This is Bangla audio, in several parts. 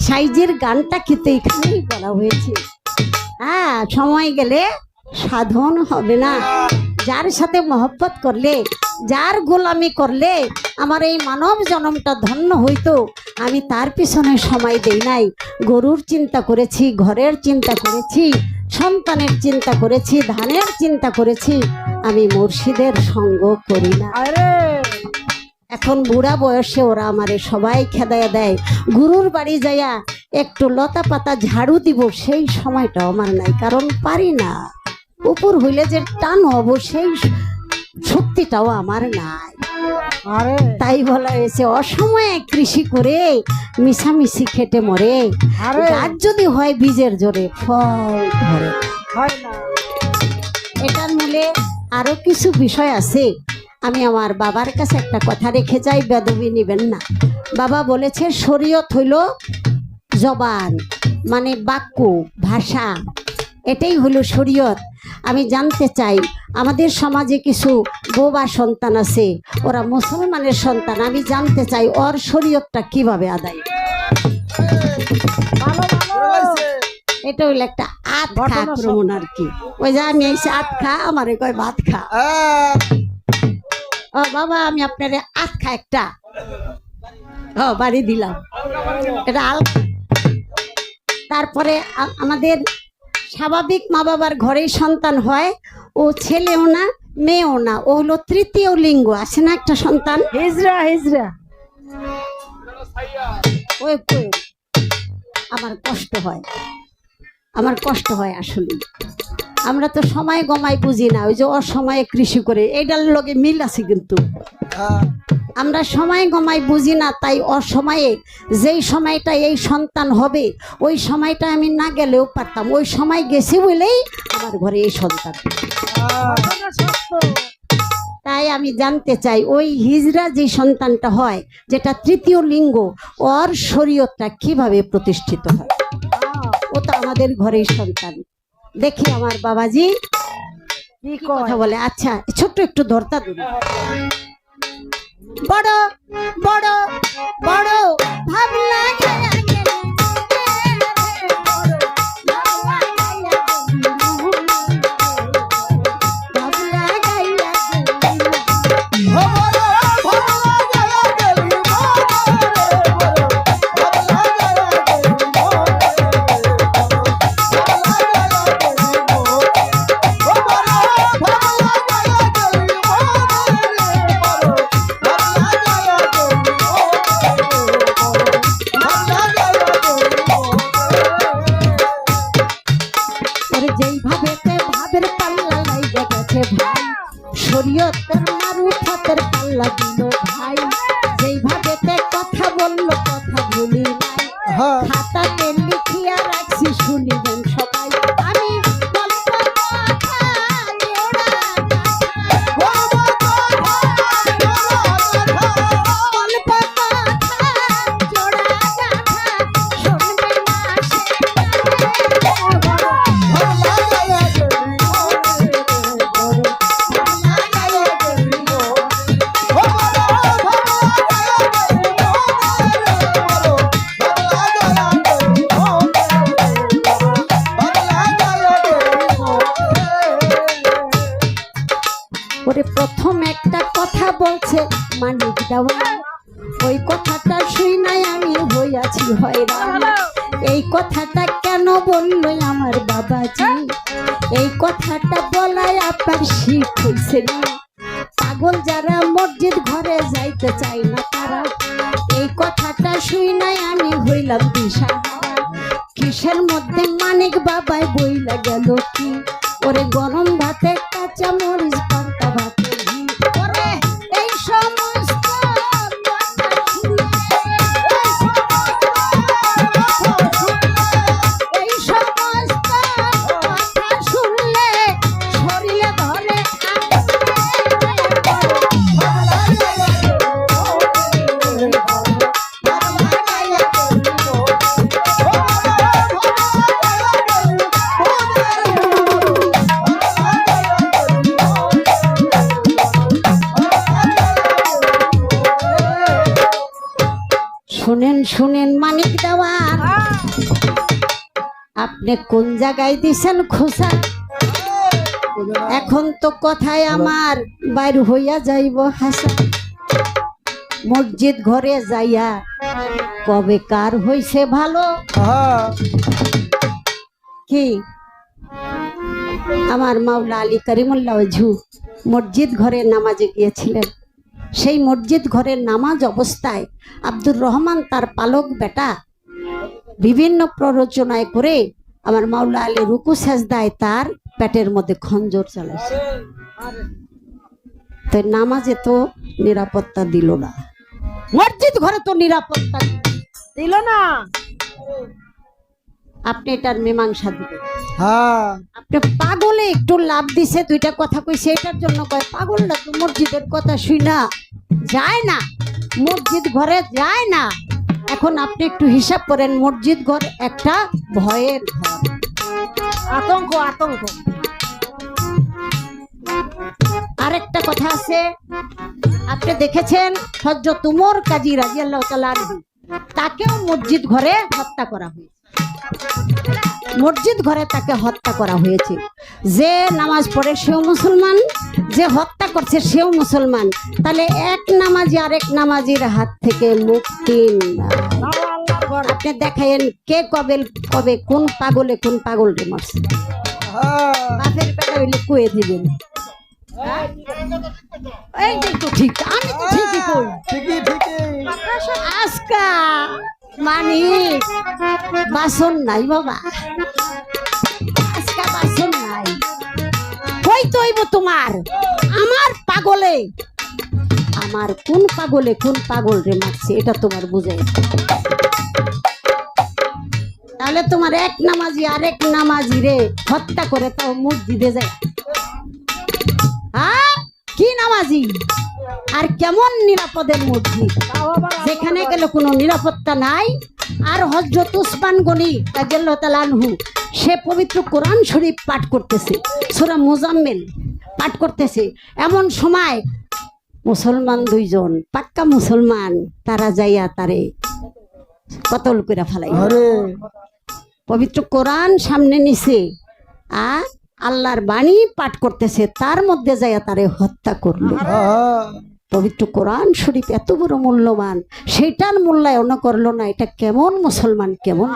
সাইজের গানটা কিন্তু এখানেই বলা হয়েছে। হ্যাঁ, সময় গেলে সাধন হবে না। যার সাথে মহব্বত করলে, যার গোলামি করলে আমার এই মানব জন্মটা ধন্য হইতো, আমি তার পিছনে সময় দেই নাই। গরুর চিন্তা করেছি, ঘরের চিন্তা করেছি, সন্তানের চিন্তা করেছি, ধানের চিন্তা করেছি। আমি মুর্শিদের সঙ্গ করি না। এখন বুড়া বয়সে ওরা আমারে সবাই খেদায়া দেয়। গুরুর বাড়ি যাইয়া একটু লতা পাতা ঝাড়ু দিব, সেই সময়টা আমার নাই, কারণ পারি না। উপর হইলে যে টান হব সেই শক্তিটাও আমার নাই। তাই বলা হয়েছে, অসময়ে কৃষি করে মিশামিশি খেটে মরে, গাছ যদি হয় বীজের জোরে ফল ধরে না। এটার মূলে আরো কিছু বিষয় আছে। আমি আমার বাবার কাছে একটা কথা রেখে যাই, বেদবি নিবেন না। বাবা বলেছে শরীয়ত হইল জবান, মানে বাক্য, ভাষা, এটাই হলো শরীয়ত। আমি জানতে চাই, আমাদের সমাজে কিছু বোবা সন্তান আছে, ওরা মুসলমানের সন্তান। আমি জানতে চাই ওর শরীয়তটা কিভাবে আদায়। এটা হইলো একটা আটখা আক্রমণ আর কি। ওই যে আমি এসে আটখা, আমারে কয় ভাত খা। ও বাবা, আমি আপনার আটখা একটা বাড়ি দিলাম, এটা তারপরে আমাদের স্বাভাবিক মা বাবার ঘরেই সন্তান হয়, ও ছেলেও না মেয়েও না, ও হলো তৃতীয় লিঙ্গ। আছে না একটা সন্তান, হিজরা হিজরা। ওই আমার কষ্ট হয়, আমার কষ্ট হয় আসলে। আমরা তো সময় গমাই বুঝি না, ওই যে অসময়ে কৃষি করে, এইটার লগে মিল আছে কিন্তু। আমরা সময় গমাই বুঝি না, তাই অসময়ে যেই সময়টা এই সন্তান হবে, ওই সময়টা আমি না গেলেও পারতাম। ওই সময় গেছি বলেই আমার ঘরে এই সন্তান। তাই আমি জানতে চাই, ওই হিজরা যে সন্তানটা হয়, যেটা তৃতীয় লিঙ্গ, ওর শরীয়তটা কিভাবে প্রতিষ্ঠিত হয়। ও তো আমাদের ঘরের সন্তান। দেখি আমার বাবাজি কি কথা বলে। আচ্ছা, ছোট্ট একটু ধরতা দিন। বড় বড় বড় ভাবনা শরীয়তের মারুফাতের পাল্লা দিল ভাই, যেইভাবে কথা বললো কথা ভুলি নাই, খাতাতে লিখিয়া রাখছি শুনিবেন সবাই। আমি প্রথম একটা কথা বলছে মানিক দেওয়া, ওই কথাটা শুই নাই আমি হইয়াছি হয়রান। এই কথাটা কেন বললো আমার বাবাজি, এই কথাটা বলায় আপনার শিখ হয়েছে। পাগল যারা মসজিদ ঘরে যাইতে চাই না তারা, এই কথাটা শুই নাই আমি হইলাম দিশাহারা। কিসের মধ্যে মানিক বাবাই বইলা গেল কি, ওরে গরম ভাতে কাঁচা মরিচ পান্তা ভাতে ঘি, ওরে এই সমস্ত কথা শুনলে শরীরে ধরে। শুনেন শুনেন মানিক দেওয়ার আপনি কোন জায়গায় দিছেন খোসা? এখন তো কথায় আমার বাইর হইয়া যাইব হাসা। মসজিদ ঘরে যাইয়া কবে কার হইছে ভালো? কি আমার মাওলা আলী করিমুল্লাহ ওয়াজহু মসজিদ ঘরে নামাজে গিয়েছিলেন। সেই মসজিদ ঘরের নামাজ অবস্থায় আব্দুর রহমান তার পালক বেটা বিভিন্ন প্ররোচনায় করে আমার মাওলা আলী রুকু সেজদায় তার পেটের মধ্যে খঞ্জর চালাইছে। তো নামাজে তো নিরাপত্তা দিল না, মসজিদ ঘরে তো নিরাপত্তা দিল না। আপনি এটার মীমাংসা দিবেন। আপনি পাগলে একটু লাভ দিছে, দুইটা কথা কইছে, এটার জন্য কয় পাগলটা তো মসজিদের কথা শুই না যায় না, মসজিদ ঘরে যায় না। এখন আপনি একটু হিসাব করেন, মসজিদ ঘর একটা ভয়ের ঘর, আতঙ্ক আতঙ্ক। আরেকটা কথা আছে, আপনি দেখেছেন হযরত উমর কাজী রাদিয়াল্লাহু তাআলা আনহু, তাকেও মসজিদ ঘরে হত্যা করা হয়েছে। মসজিদ ঘরে তাকে হত্যা করা হয়েছে। যে নামাজ পড়ে সেও মুসলমান, যে হত্যা করছে সেও মুসলমান। তাহলে এক নামাজি আরেক নামাজির হাত থেকে মুক্তি। আপনি দেখাইন কে কবে কবে কোন পাগলে কোন পাগলকে মারছে। বাপের বেটা হইলে কুয়ে দিবেন। এই তো ঠিক, আমি তো ঠিকই কই, ঠিকই ঠিকই। আজকা মানে বাসন নাই বাবা, আজকা বাসন নাই। কই তৈব তোমার আমার পাগলে, আমার কোন পাগলে কোন পাগল রে মারছে এটা তোমার বুঝাই। তাহলে তোমার এক নামাজি আরেক নামাজি রে হত্যা করে তাও মসজিদে যায়। হ্যাঁ কি নামাজি আর কেমন নিরাপদের মসজিদ, যেখানে গেলে কোনো নিরাপত্তা নাই। আর হযরত উসমান গনি রাদিয়াল্লাহু তাআলা আনহু সে পবিত্র কোরআন শরীফ পাঠ করতেছে, সূরা মুজাম্মিল পাঠ করতেছে। এমন সময় মুসলমান দুইজন পাক্কা মুসলমান তারা যাইয়া তারে কতল করে ফেলাই। পবিত্র কোরআন সামনে নিছে আর আল্লাহর বাণী পাঠ করতেছে, তার মধ্যে যাইয়া তারে হত্যা করলো। পবিত্র কোরআন শরীফ এত বড় মূল্যবান, সেটার মূল্যায়ন করলো না। এটা কেমন মুসলমান, কেমন?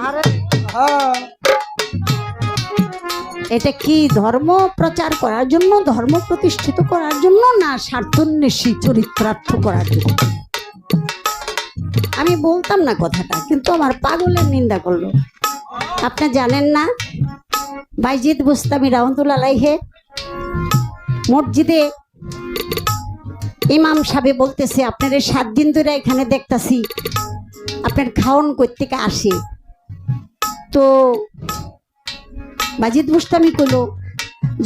এটা কি ধর্ম প্রচার করার জন্য, ধর্ম প্রতিষ্ঠিত করার জন্য, না স্বার্থন্বেষী চরিত্রার্থ করার জন্য? আমি বলতাম না কথাটা, কিন্তু আমার পাগলের নিন্দা করলো। আপনি জানেন না বাইজিদ বুস্তামি রাহমাতুল্লাহ আলাইহি মসজিদে ইমাম সাহেব বলতেছে, আপনার 7 দিন ধরে এখানে দেখতাছি আপনার খাওন কই থেকে আসে। তো বাইজিদ বুস্তামি কইল,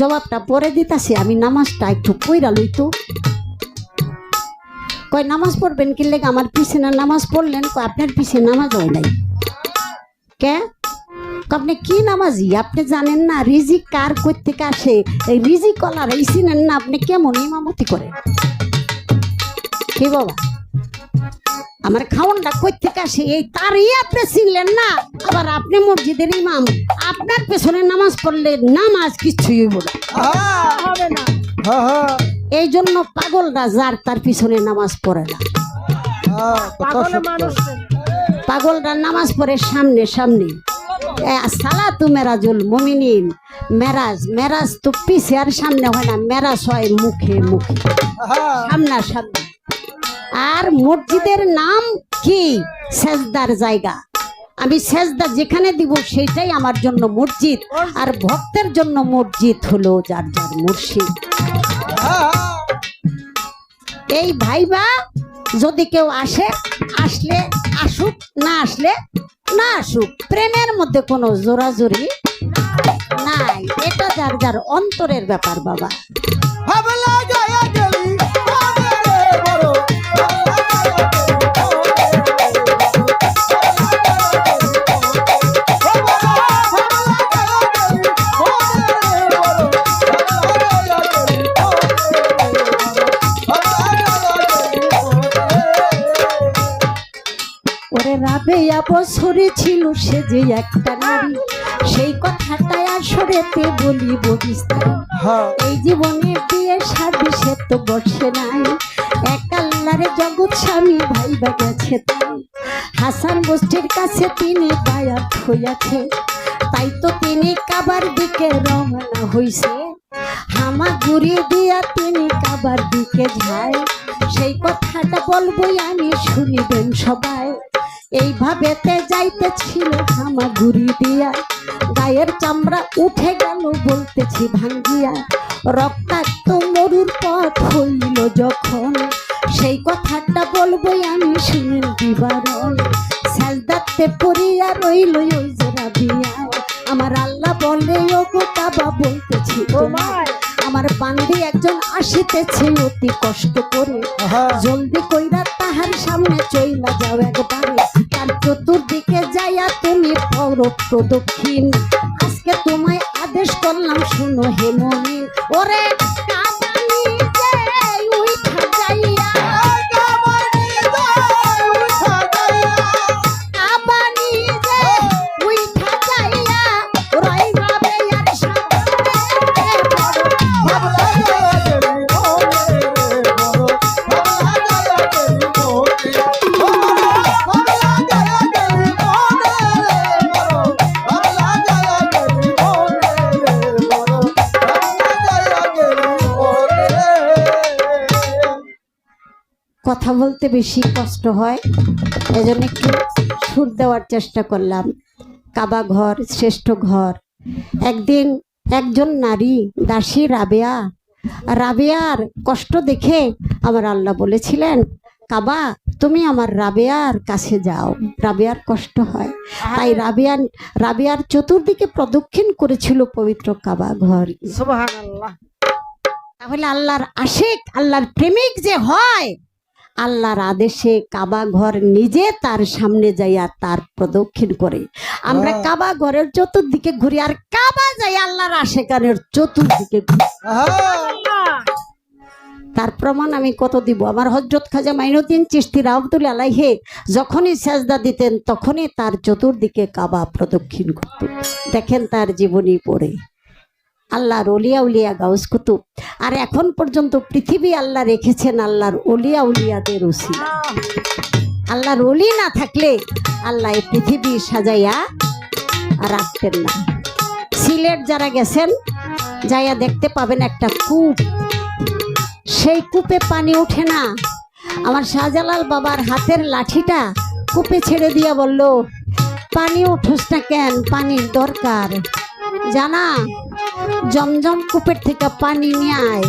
জবাবটা পরে দিতাছি, আমি নামাজটা একটু পইরা লই। তো কয় নামাজ পড়বেন কি লেগে? আমার পিছনে নামাজ পড়লেন? কয় আপনার পিছনে নামাজ হয় নাই। কে? আপনি কি নামাজি? আপনি জানেন না রিজিক কার কই থেকে আসে? এই রিজিক কলার এই চিনেন না? আপনি কেমন ইমামতি করেন? কি বাবা, আমার খাওয়ানটা কই থেকে আসে এই তারই আপনি চিনলেন না? আবার আপনি মসজিদের ইমাম, আপনার পেছনে নামাজ পড়লে নামাজ কিছুই হবে না। এই জন্য পাগলরা যার তার পিছনে নামাজ পড়ে না। পাগলরা নামাজ পড়ে সামনে সামনে। সালাতু মেরাজুল মুমিনিন, মেরাজ মেরাজ তো পিছে আর সামনে হয় না, মেরাজ হয় মুখে মুখে, সামনা সামনে। আর মসজিদের নাম কি? সেজদার জায়গা। আমি সেজদা যেখানে দিব সেটাই আমার জন্য মসজিদ, আর ভক্তের জন্য মসজিদ হলো যার যার মুর্শিদ। এই ভাইবা যদি কেউ আসে, আসলে আসুক, না আসলে না আসুক। প্রেমের মধ্যে কোনো জোরাজোরি নাই, এটা যার যার অন্তরের ব্যাপার বাবা। ওরে রাবেয়া বছরে ছিল সে যে একটা নারী, সেই কথাটা আসরেতে বলিব বিস্তার। এই জীবনে বিয়ে শাদী সে তো বসে নাই, এক আল্লাহর জগৎ স্বামী ভাইবা গেছে তাই। হাসান গোষ্ঠীর কাছে তিনি বায়াত হইয়াছে, তাই তো তিনি কাবার দিকে রওনা হইছে। হামাগুড়ি দিয়া তিনি কাবার দিকে যায়, সেই কথাটা বলবই আমি, শুনিবেন সবাই। এইভাবেতে যাইতেছিল হামাগুড়ি দিয়া, গায়ের চামড়া উঠে গেল বলতেছি ভাঙ্গিয়া। রক্তাক্ত মরুর পথ হইল যখন, সেই কথাটা বলবই আমি, শুনেন বিবরণ। সাজদাতে পড়িয়া রইল ওই যে রাবিয়া, আমার আল্লাহ বলে ও গো কাবা বলতেছি তোমায়, আমার বান্দি একজন আসিতেছে অতি কষ্ট করে, জলদি কইরা তাহার সামনে চইলা যাও একবারে। তার চতুর্দিকে যাইয়া তুমি পরব প্রদক্ষিণ, আজকে তোমায় আদেশ করলাম শুনো হে মুমিন। ওরে কাবা নিজে উইঠা যাইয়া, কাবা নিজে উইঠা যাইয়া, রই যাবে আর সামনে কথা বলতে বেশি কষ্ট হয়, এজন্য একটু সুর দেওয়ার চেষ্টা করলাম। কাবা ঘর শ্রেষ্ঠ ঘর। একদিন একজন নারী দাসী রাবেয়া, রাবেয়ার কষ্ট দেখে আমার আল্লাহ বলেছিলেন, কাবা তুমি আমার রাবেয়ার কাছে যাও, রাবেয়ার কষ্ট হয়। তাই রাবেয়ার চতুর্দিকে প্রদক্ষিণ করেছিল পবিত্র কাবা ঘর। সুবহানাল্লাহ। তাহলে আল্লাহর আশিক, আল্লাহর প্রেমিক যে হয়, আল্লাহর আদেশে কাবা ঘর নিজে তার সামনে যাইয়া তার প্রদক্ষিণ করে। আমরা কাবা ঘরের চতুর্দিকে ঘুরি, আর কাবা যাই আল্লাহর আশিকানের চতুর্দিকে ঘুরি। তার প্রমাণ আমি কত দিব। আমার হযরত খাজা মাইনুদ্দিন চিশতি রাহমাতুল্লাহ আলাইহি যখনই সেজদা দিতেন তখনই তার চতুর্দিকে কাবা প্রদক্ষিণ করত। দেখেন তার জীবনী পড়ে। আল্লাহর ওলিয়া উলিয়া গাউস কুতুব, আর এখন পর্যন্ত পৃথিবী আল্লাহ রেখেছেন আল্লাহর ওলিয়া উলিয়াদের উসিলা। আল্লাহর ওলি না থাকলে আল্লাহ এই পৃথিবী সাজাইয়া রাখতেন না। সিলেট যারা গেছেন যাইয়া দেখতে পাবেন একটা কূপ, সেই কূপে পানি ওঠে না। আমার শাহজালাল বাবার হাতের লাঠিটা কূপে ছেড়ে দিয়া বলল, পানি উঠোস না কেন, পানির দরকার জানা, জমজম কূপের থেকে পানি নিয়ে আয়।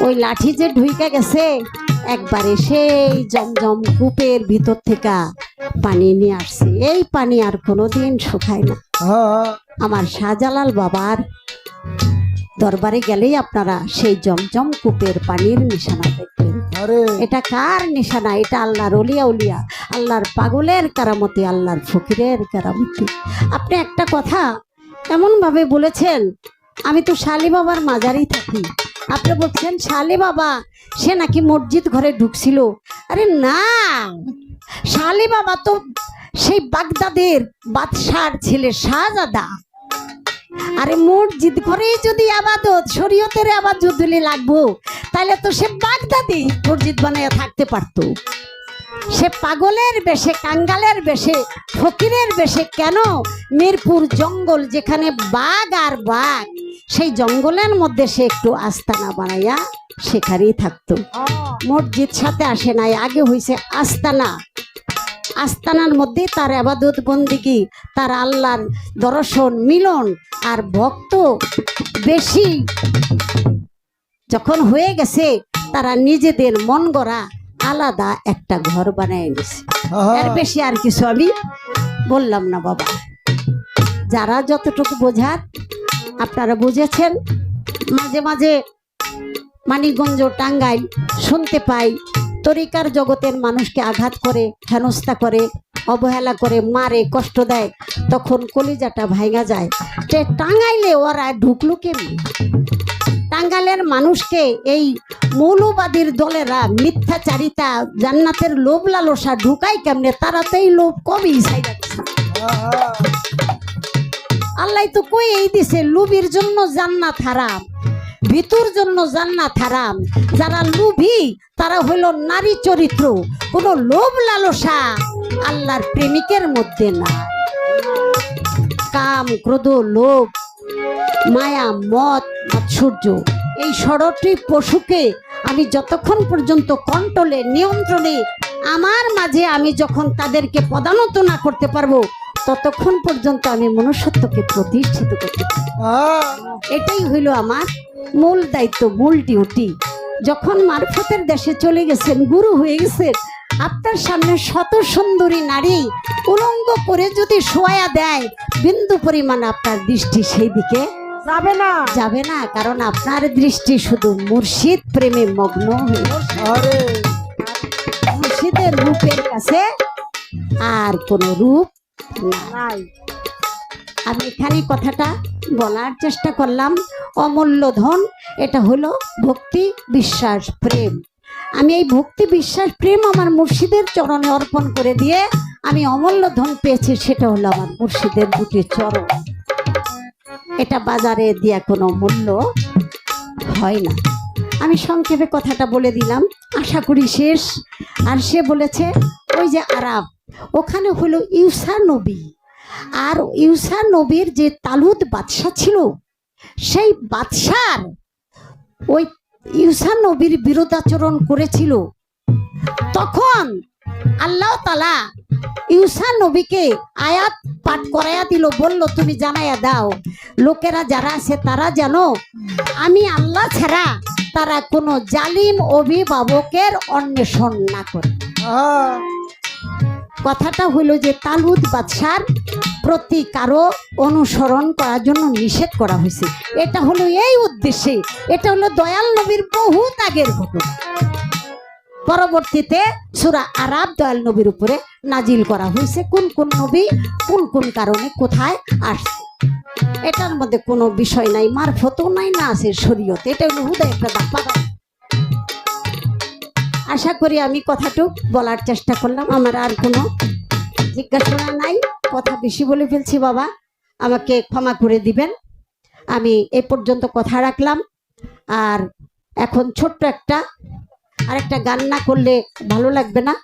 ওই লাঠি যে ঢুইকা গেছে একবারে সেই জমজম কূপের ভিতর থেকে পানি নিয়ে আসছে। এই পানি আর কোনোদিন শুকায় না। আমার শাহজালাল বাবার দরবারে গেলেই আপনারা সেই জমজম কূপের পানির নিশানা দেখবেন। এটা কার নিশানা? এটা আল্লাহর ওলিয়া উলিয়া, আল্লাহর পাগলের কারামতি, আল্লাহর ফকিরের কারামতি। আপনি একটা কথা এমন ভাবে বলেছেন, আমি তো শালি বাবার মাজারেই থাকি, আপনি বলছেন শালি বাবা সে নাকি মসজিদ ঘরে ঢুকছিল। আরে না, শালি বাবা তো সেই বাগদাদের বাদশার ছেলে শাহজাদা। আরে মসজিদ ঘরেই যদি আবাদত, শরীয়তের আবাদত যদি লাগবো, তাহলে তো সে বাগদাদি মসজিদ বানায় থাকতে পারতো। সে পাগলের বেশে, কাঙ্গালের বেশে, ফকিরের বেশে কেন মিরপুর জঙ্গল যেখানে বাঘ আর বাঘ, সেই জঙ্গলের মধ্যে সে একটু আস্তানা বানাইয়া সেখানেই থাকতো। মসজিদ সাথে আসে নাই, আগে হইছে আস্তানা। আস্তানার মধ্যে তার আবাদত বন্দিগি, তার আল্লাহর দর্শন মিলন। আর ভক্ত বেশি যখন হয়ে গেছে, তারা নিজেদের মন গড়া আলাদা একটা ঘর বানায় নিছে। এর বেশি আর কিছু আমি বললাম না বাবা। যারা যতটুকু বোঝার আপনারা বুঝেছেন। মাঝে মাঝে মানিকগঞ্জ, টাঙ্গাইল শুনতে পাই তরিকার জগতের মানুষকে আঘাত করে, হেনস্থা করে, অবহেলা করে, মারে, কষ্ট দেয়। তখন কলিজাটা ভাঙা যায় যে টাঙ্গাইলে ওরা ঢুকলো কেমনি? টাঙ্গালের মানুষকে এই মৌলবাদীর দলেরা মিথ্যাচারিতা জান্নাতের লোভ লালসা ঢুকাই কেমনে, তারা তো এই লোভ কমই ছাইড়া দিছে। আল্লাহ তো কই এই দিছে লোভীর জন্য জান্নাত হারাম, ভিতুর জন্য জান্নাত হারাম। যারা লোভী তারা হইল নারী চরিত্র, কোন লোভ লালসা আল্লাহর প্রেমিকের মধ্যে না। কাম ক্রোধ লোভ মায়া মদ মাৎসর্য এই ষড়টি পশুকে আমি যতক্ষণ পর্যন্ত কন্ট্রোলে নিয়ন্ত্রণে আমার মাঝে আমি যখন তাদেরকে পদানত না করতে পারবো ততক্ষণ পর্যন্ত আমি মনুষ্যত্বকে প্রতিষ্ঠিত করতে পারবো। এটাই হইল আমার মূল দায়িত্ব, মূল ডিউটি। যখন মারফতের দেশে চলে গেছেন, গুরু হয়ে গেছেন, আপনার সামনে শত সুন্দরী নারী উলঙ্গ করে যদি শোয়া দেয়, বিন্দু পরিমাণ আপনার দৃষ্টি সেই দিকে যাবে না, যাবে না। কারণ আপনার দৃষ্টি শুধু মুর্শিদ প্রেমে মগ্ন হয়ে, মুর্শিদের রূপের কাছে আর কোন রূপ নাই। আমি এখানে কথাটা বলার চেষ্টা করলাম। অমূল্য ধন এটা হলো ভক্তি বিশ্বাস প্রেম। আমি এই ভক্তি বিশ্বাস প্রেম আমার মুর্শিদের চরণে অর্পণ করে দিয়ে আমি অমূল্য ধন পেয়েছি, সেটা হলো আমার মুর্শিদের দুটি চরণ। এটা বাজারে দিয়া কোনো মূল্য হয় না। আমি সংক্ষেপে কথাটা বলে দিলাম, আশা করি শেষ। আর সে বলেছে ওই যে আরাব, ওখানে হলো ইউসা নবী, আর ইউসা নবীর যে তালুদ বাদশা ছিল, সেই বাদশার ওই ইউসা নবীর বিরোধাচরণ করেছিল। তখন আল্লাহ তাআলা ইউসা নবীকে আয়াত পাঠ করাইয়া দিল, বলল তুমি জানাইয়া দাও লোকেরা যারা আছে তারা জানো আমি আল্লাহ ছাড়া তারা কোনো জালিম অভিভাবকের অন্বেষণ না করে। কথাটা হলো যে তালুদ বাদশার প্রতি কারো অনুসরণ করার জন্য নিষেধ করা হয়েছে। এটা হলো এই উদ্দেশ্যে, এটা হলো দয়াল নবীর বহুত আগের ঘটনা। পরবর্তীতে সূরা আরাব দয়াল নবীর উপরে নাজিল করা হয়েছে, কোন কোন নবী কোন কোন কারণে কোথায় আসছে এটার মধ্যে কোনো বিষয় নাই, মারফতও নাই, না আছে শরীয়ত। এটা হলো হুদা একটা দাপা। আশা করি আমি কথাটুক বলার চেষ্টা করলাম। আমার আর কোনো জিজ্ঞাসা নাই, কথা বেশি বলে ফেলছি, বাবা আমাকে ক্ষমা করে দিবেন। আমি এই পর্যন্ত কথা রাখলাম। আর এখন ছোট্ট একটা আরেকটা গান না করলে ভালো লাগবে না,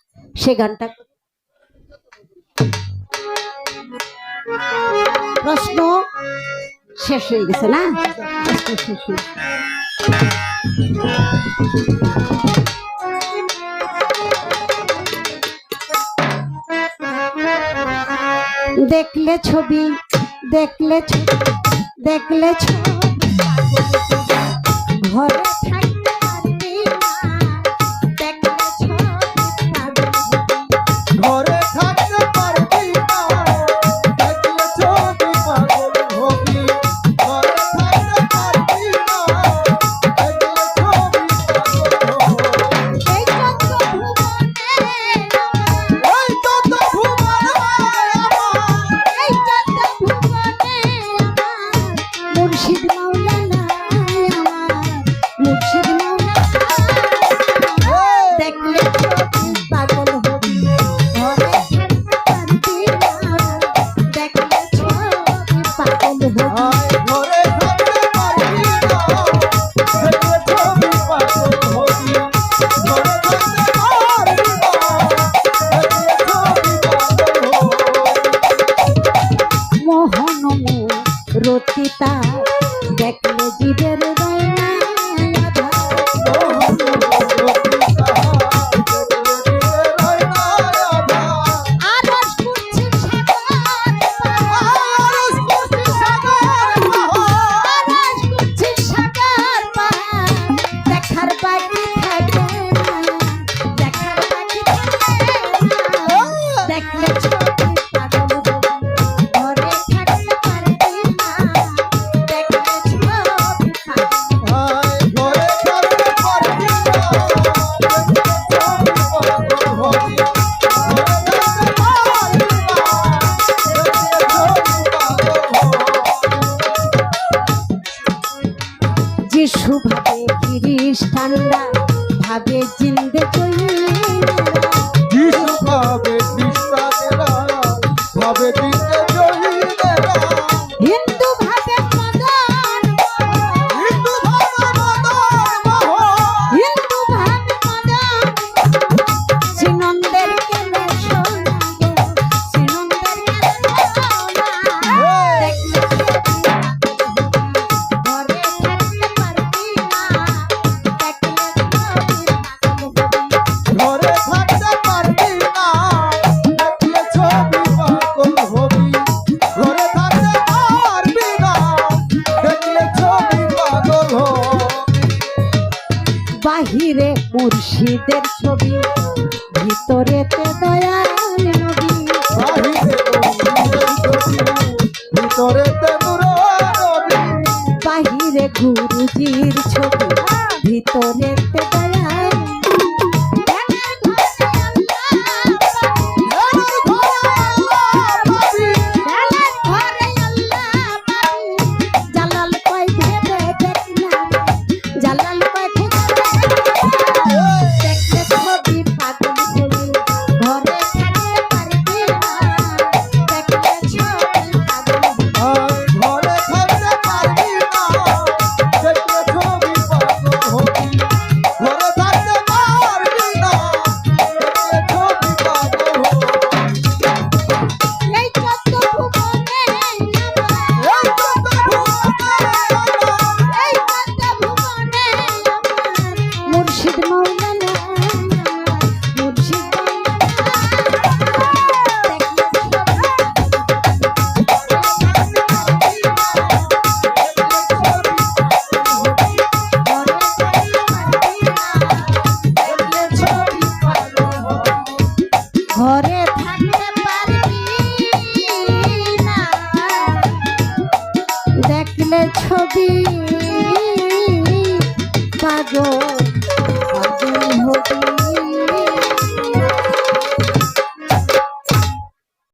সে গানটা প্রশ্ন শেষ হয়ে গেছে না, প্রশ্ন শেষ হয়ে দেখলে ছবি দেখলে ছবি দেখলে ছবি ঘরে থাকতে পারবি না, দেখলে ছবি ঘরে থাকতে পারবি না, দেখলে ছবি পাগল হবি। ঘরে থাকতে পারবি না, দেখলে ছবি পাগল হবি। এই কত ভুবনে ওই কত ভুবনে আমার, এই কত ভুবনে আমার মুর্শিদ মাওলানা, আমার মুর্শিদ মাওলানা দেখলে ছবি পাগল হবি। ঘরে থাকতে পারবি না, দেখলে ছবি পাগল হবি। ঘরে থাকতে পারবি না, দেখলে ছবি পাগল হবি। ঘরে থাকতে পারবি না, দেখলে ছবি পাগল হবি। মোহন রতিতা দেখলে জীবের রয়না আরশ করছে আরশ করছে সাগর পার, দেখার বাকি থাকে না, দেখার বাকি থাকে না, দেখলে ছবি পাগল হবি। ঘরে থাকতে পারবি না, ভাবে খ্রিস্টানরা ভাবে জিন্দে জয়ীরা। যিশু ভাবে খ্রিস্টানেরা ভাবে দিতে জয়ীনেরা হিন্দু ভাবে মদন হিন্দু ভাবে মদন মোহন হিন্দু ভাবে মদন শ্রীনন্দের কেলে সোনা গো, শ্রীনন্দের কেলে সোনা। দেখলে ঘরে থাকতে পারবি না, দেখলে ঘরে থাকতে পারবি না দেখলে ছবি পাগল হবি ঘরে থাকতে পারবি না দেখলে ছবি পাগল হবি বাহিরে মুর্শিদের ছবি, ভিতরেতে দয়াল নবী। বাহিরে নবীর ছবি, ভিতরেতে নূর নবী বাহিরে গুরুজির ছবি, ভিতরেতে দয়াল জালাল কয় ভেবে দেখলাম, জালাল কয় দেখলে ছবি পাগল ছবি, ঘরে থাকতে পারবি না, দেখলে ছবি পাগল। ঘরে থাকতে পারবি না দেখলে ছবি পাগল হবি ঘরে থাকতে পারবি না দেখলে ছবি পাগল হবি এই চোদ্দ ভুবনে আমার, এই কত ভুবনে এই চোদ্দ ভুবনে আমার, মুর্শিদ মৌলানা আমার, মুর্শিদ ঘরে থাকতে পারবি না, দেখলে ছবি পাগল